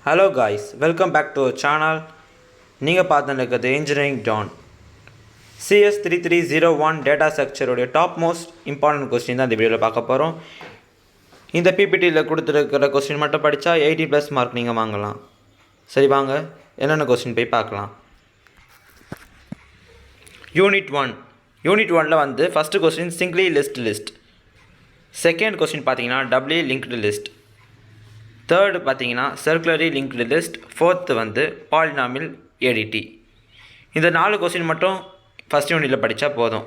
Hello guys, welcome back to our channel. நீங்கள் பார்த்துட்டு engineering don CS3301 data ஸ்ட்ரக்சருடைய top most important question தான் இந்த வீடியோவில் பார்க்க போகிறோம். இந்த பிபிடியில் கொடுத்துருக்கிற கொஸ்டின் மட்டும் படித்தா 80+ மார்க் நீங்கள் வாங்கலாம். சரி வாங்க என்னென்ன கொஸ்டின் போய் பார்க்கலாம். யூனிட் 1 வந்து first question singly list. Second question பார்த்தீங்கன்னா டபுள்யூ லிங்க்டு லிஸ்ட். தேர்டு பார்த்தீங்கன்னா சர்க்குலரி லிங்க்டு லிஸ்ட். ஃபோர்த்து வந்து பாலினாமியல் ஏடிடி. இந்த 4 கொஸ்டின் மட்டும் ஃபஸ்ட் யூனிட்டில் படித்தா போதும்.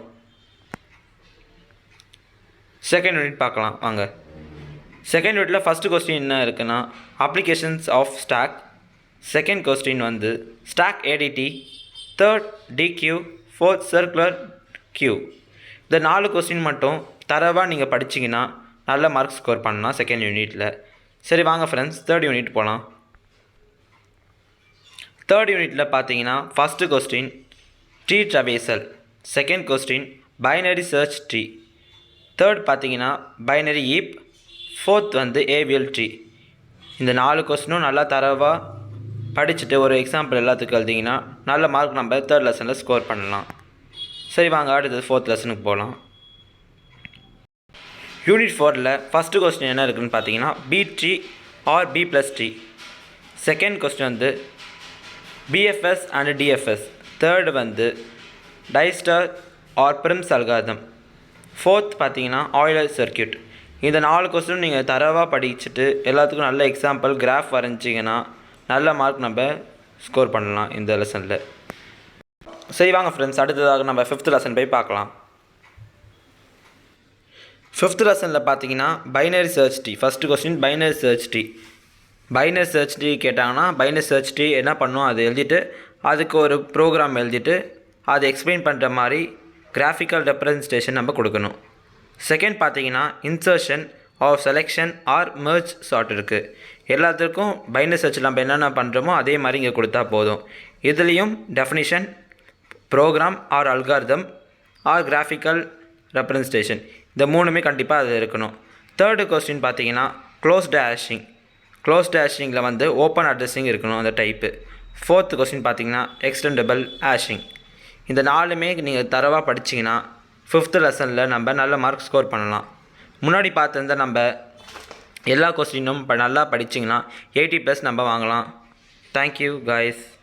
செகண்ட் யூனிட் பார்க்கலாம் வாங்க. செகண்ட் யூனிட்டில் ஃபஸ்ட்டு கொஸ்டின் என்ன இருக்குன்னா applications of stack. Second question வந்து stack ADT. Third deque. Fourth circular queue. இந்த 4 கொஸ்டின் மட்டும் தரவாக நீங்கள் படிச்சிங்கன்னா நல்ல மார்க் ஸ்கோர் பண்ணலாம் செகண்ட் யூனிட்டில். சரி வாங்க ஃப்ரெண்ட்ஸ் தேர்ட் யூனிட் போகலாம். தேர்ட் யூனிட்டில் பார்த்தீங்கன்னா first question tree traversal. Second question binary search tree. Third பார்த்தீங்கன்னா பைனரி ஈப். ஃபோர்த் வந்து ஏவியல் ட்ரீ. இந்த 4 கொஸ்டினும் நல்லா தரவாக படிச்சுட்டு ஒரு எக்ஸாம்பிள் எல்லாத்துக்கும் எழுதிங்கன்னா நல்ல மார்க் நம்ம தேர்ட் லெசனில் ஸ்கோர் பண்ணலாம். சரி வாங்க அடுத்தது ஃபோர்த் லெசனுக்கு போகலாம். யூனிட் 4ல் ஃபஸ்ட்டு கொஸ்டின் என்ன இருக்குதுன்னு பார்த்தீங்கன்னா B tree or B plus tree. Second question வந்து பிஎஃப்எஸ் அண்ட் டிஎஃப்எஸ். தேர்டு வந்து Dijkstra or Prim's algorithm. Fourth பார்த்தீங்கன்னா ஆயிலர் சர்க்கியூட். இந்த 4 கொஸ்டினும் நீங்கள் தரவாக படிச்சுட்டு எல்லாத்துக்கும் நல்ல எக்ஸாம்பிள் கிராஃப் வரைஞ்சிங்கன்னா நல்ல மார்க் நம்ம ஸ்கோர் பண்ணலாம் இந்த லெசனில். சரி வாங்க ஃப்ரெண்ட்ஸ் அடுத்ததாக நம்ம 5th லெசன் போய் பார்க்கலாம். 5th லெசனில் பார்த்தீங்கன்னா binary search tree. First question binary search tree. Binary search tree கேட்டாங்கன்னா பைனரி சர்ச் ட்ரீ என்ன பண்ணும் அதை எழுதிட்டு அதுக்கு ஒரு ப்ரோக்ராம் எழுதிட்டு அதை எக்ஸ்பிளைன் பண்ணுற மாதிரி கிராஃபிக்கல் ரெப்ரசன்டேஷன் நம்ம கொடுக்கணும். செகண்ட் பார்த்தீங்கன்னா insertion or selection or merge sort இருக்குது. எல்லாத்துக்கும் பைனரி சர்ச் நம்ம என்னென்ன பண்ணுறோமோ அதே மாதிரி இங்கே கொடுத்தா போதும். இதுலேயும் definition, program or algorithm or graphical representation இந்த 3மே கண்டிப்பாக அது இருக்கணும். தேர்டு கொஸ்டின் பார்த்தீங்கன்னா க்ளோஸ்டு ஹேஷிங். க்ளோஸ்டு ஹேஷிங்கில் வந்து ஓப்பன் அட்ரஸிங் இருக்கணும் அந்த டைப்பு. ஃபோர்த்து கொஸ்டின் பார்த்தீங்கன்னா எக்ஸ்டெண்டபிள் ஹேஷிங். இந்த 4மே நீங்கள் தரவாக படிச்சிங்கன்னா 5th லெசனில் நம்ம நல்ல மார்க் ஸ்கோர் பண்ணலாம். முன்னாடி பார்த்துருந்தா நம்ம எல்லா கொஸ்டினும் நல்லா படிச்சிங்கன்னா 80+ நம்ம வாங்கலாம். Thank you guys.